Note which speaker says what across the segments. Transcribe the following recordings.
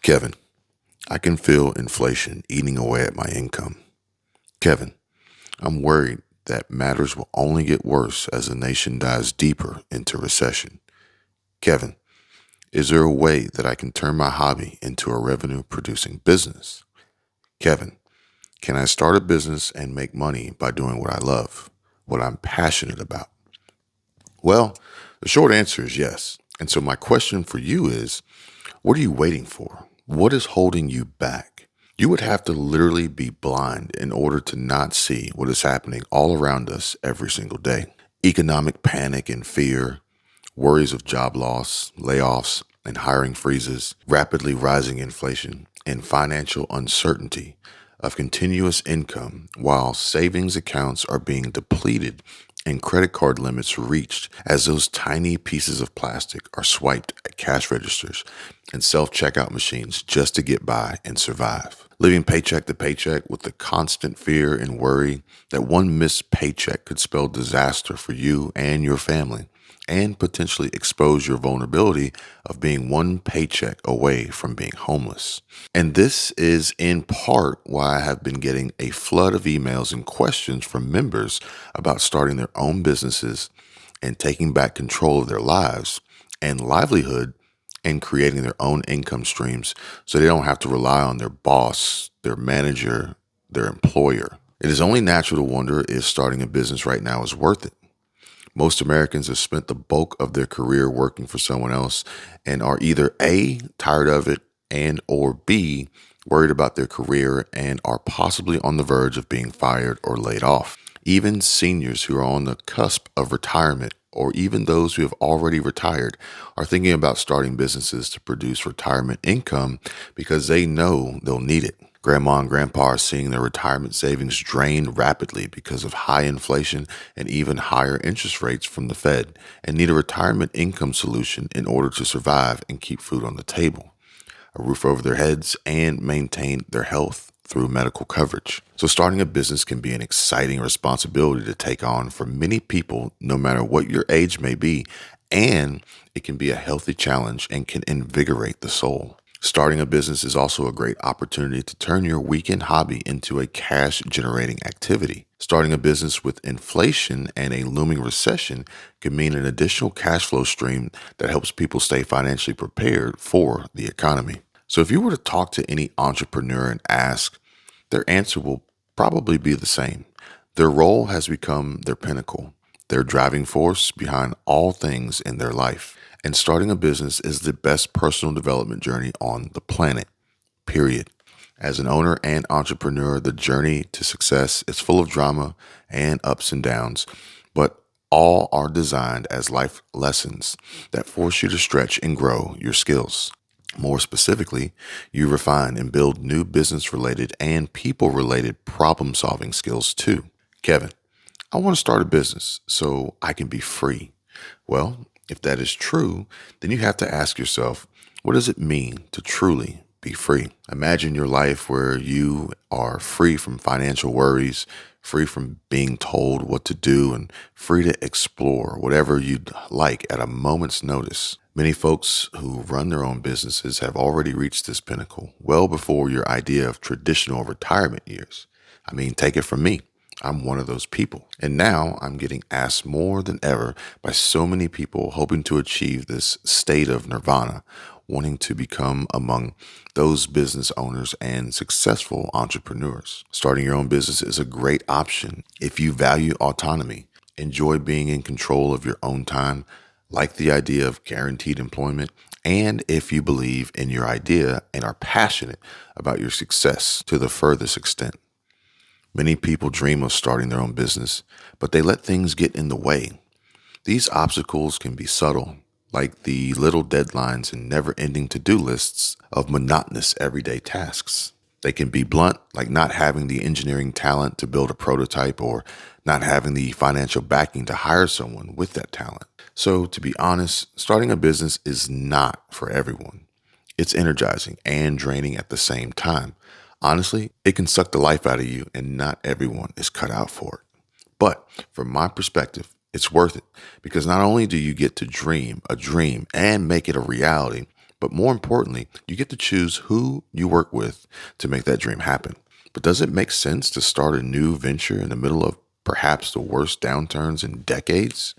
Speaker 1: Kevin, I can feel inflation eating away at my income. Kevin, I'm worried that matters will only get worse as the nation dives deeper into recession. Kevin, is there a way that I can turn my hobby into a revenue producing business? Kevin, can I start a business and make money by doing what I love, what I'm passionate about? Well, the short answer is yes. And so my question for you is, what are you waiting for? What is holding you back? You would have to literally be blind in order to not see what is happening all around us every single day. Economic panic and fear, worries of job loss, layoffs, and hiring freezes, rapidly rising inflation, and financial uncertainty of continuous income while savings accounts are being depleted and credit card limits reached as those tiny pieces of plastic are swiped at cash registers and self-checkout machines just to get by and survive. Living paycheck to paycheck with the constant fear and worry that one missed paycheck could spell disaster for you and your family and potentially expose your vulnerability of being one paycheck away from being homeless. And this is in part why I have been getting a flood of emails and questions from members about starting their own businesses and taking back control of their lives and livelihood and creating their own income streams so they don't have to rely on their boss, their manager, their employer. It is only natural to wonder if starting a business right now is worth it. Most Americans have spent the bulk of their career working for someone else and are either A, tired of it, and or B, worried about their career and are possibly on the verge of being fired or laid off. Even seniors who are on the cusp of retirement or even those who have already retired are thinking about starting businesses to produce retirement income because they know they'll need it. Grandma and grandpa are seeing their retirement savings drain rapidly because of high inflation and even higher interest rates from the Fed and need a retirement income solution in order to survive and keep food on the table, a roof over their heads, and maintain their health through medical coverage. So starting a business can be an exciting responsibility to take on for many people, no matter what your age may be, and it can be a healthy challenge and can invigorate the soul. Starting a business is also a great opportunity to turn your weekend hobby into a cash generating activity. Starting a business with inflation and a looming recession could mean an additional cash flow stream that helps people stay financially prepared for the economy. So if you were to talk to any entrepreneur and ask, their answer will probably be the same. Their role has become their pinnacle, their driving force behind all things in their life. And starting a business is the best personal development journey on the planet, period. As an owner and entrepreneur, the journey to success is full of drama and ups and downs, but all are designed as life lessons that force you to stretch and grow your skills. More specifically, you refine and build new business related and people related problem solving skills too. Kevin, I want to start a business so I can be free. Well, if that is true, then you have to ask yourself, what does it mean to truly be free? Imagine your life where you are free from financial worries, free from being told what to do, and free to explore whatever you'd like at a moment's notice. Many folks who run their own businesses have already reached this pinnacle well before your idea of traditional retirement years. I mean, take it from me. I'm one of those people. And now I'm getting asked more than ever by so many people hoping to achieve this state of nirvana, wanting to become among those business owners and successful entrepreneurs. Starting your own business is a great option if you value autonomy, enjoy being in control of your own time, like the idea of guaranteed employment, and if you believe in your idea and are passionate about your success to the furthest extent. Many people dream of starting their own business, but they let things get in the way. These obstacles can be subtle, like the little deadlines and never-ending to-do lists of monotonous everyday tasks. They can be blunt, like not having the engineering talent to build a prototype or not having the financial backing to hire someone with that talent. So, to be honest, starting a business is not for everyone. It's energizing and draining at the same time. Honestly, it can suck the life out of you, and not everyone is cut out for it. But from my perspective, it's worth it because not only do you get to dream a dream and make it a reality, But more importantly, you get to choose who you work with to make that dream happen. But does it make sense to start a new venture in the middle of perhaps the worst downturns in decades?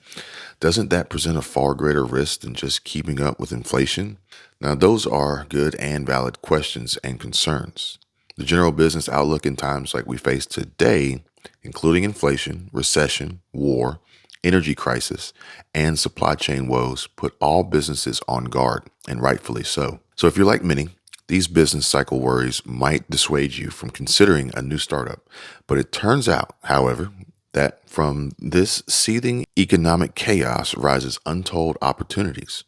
Speaker 1: Doesn't that present a far greater risk than just keeping up with inflation? Now, those are good and valid questions and concerns. The general business outlook in times like we face today, including inflation, recession, war, energy crisis, and supply chain woes, put all businesses on guard, and rightfully so. So if you're like many, these business cycle worries might dissuade you from considering a new startup. But it turns out, however, that from this seething economic chaos rises untold opportunities.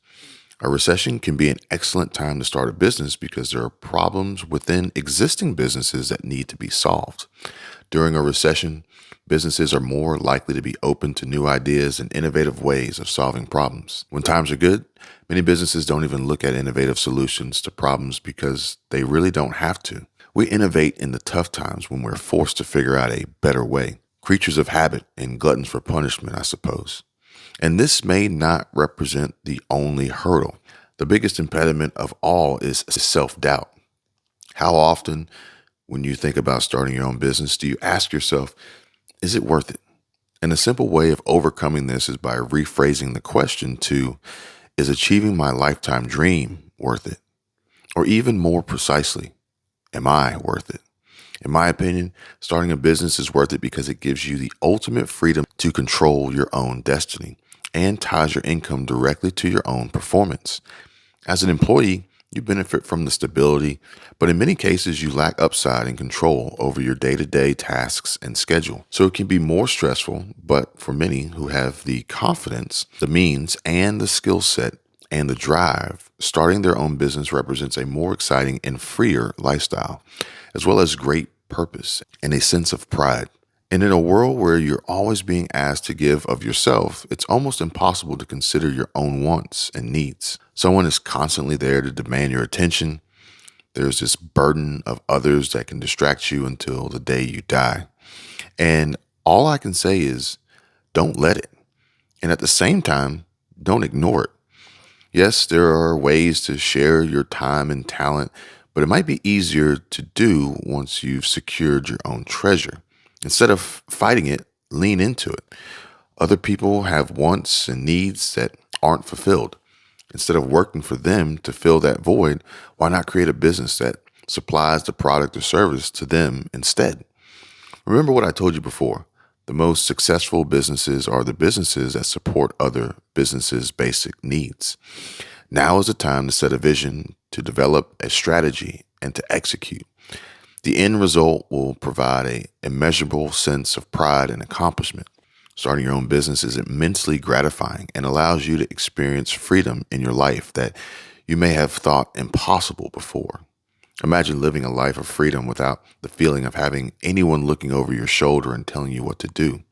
Speaker 1: A recession can be an excellent time to start a business because there are problems within existing businesses that need to be solved. During a recession, businesses are more likely to be open to new ideas and innovative ways of solving problems. When times are good, many businesses don't even look at innovative solutions to problems because they really don't have to. We innovate in the tough times when we're forced to figure out a better way. Creatures of habit and gluttons for punishment, I suppose. And this may not represent the only hurdle. The biggest impediment of all is self-doubt. How often, when you think about starting your own business, do you ask yourself, is it worth it? And a simple way of overcoming this is by rephrasing the question to, is achieving my lifetime dream worth it? Or even more precisely, am I worth it? In my opinion, starting a business is worth it because it gives you the ultimate freedom to control your own destiny and ties your income directly to your own performance. As an employee, you benefit from the stability, but in many cases, you lack upside and control over your day-to-day tasks and schedule. So it can be more stressful, but for many who have the confidence, the means, and the skill set and the drive, starting their own business represents a more exciting and freer lifestyle, as well as great purpose and a sense of pride. And in a world where you're always being asked to give of yourself, it's almost impossible to consider your own wants and needs. Someone is constantly there to demand your attention. There's this burden of others that can distract you until the day you die. And all I can say is don't let it. And at the same time, don't ignore it. Yes, there are ways to share your time and talent, but it might be easier to do once you've secured your own treasure. Instead of fighting it, lean into it. Other people have wants and needs that aren't fulfilled. Instead of working for them to fill that void, why not create a business that supplies the product or service to them instead? Remember what I told you before. The most successful businesses are the businesses that support other businesses' basic needs. Now is the time to set a vision, to develop a strategy, and to execute. The end result will provide an immeasurable sense of pride and accomplishment. Starting your own business is immensely gratifying and allows you to experience freedom in your life that you may have thought impossible before. Imagine living a life of freedom without the feeling of having anyone looking over your shoulder and telling you what to do.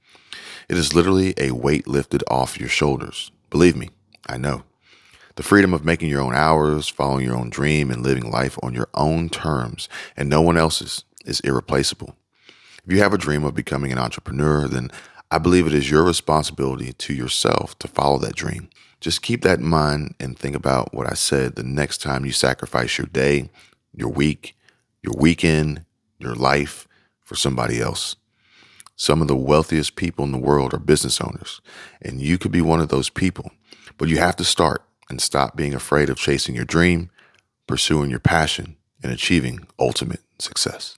Speaker 1: It is literally a weight lifted off your shoulders. Believe me, I know. The freedom of making your own hours, following your own dream, and living life on your own terms and no one else's is irreplaceable. If you have a dream of becoming an entrepreneur, then I believe it is your responsibility to yourself to follow that dream. Just keep that in mind and think about what I said the next time you sacrifice your day, your week, your weekend, your life for somebody else. Some of the wealthiest people in the world are business owners, and you could be one of those people. But you have to start and stop being afraid of chasing your dream, pursuing your passion, and achieving ultimate success.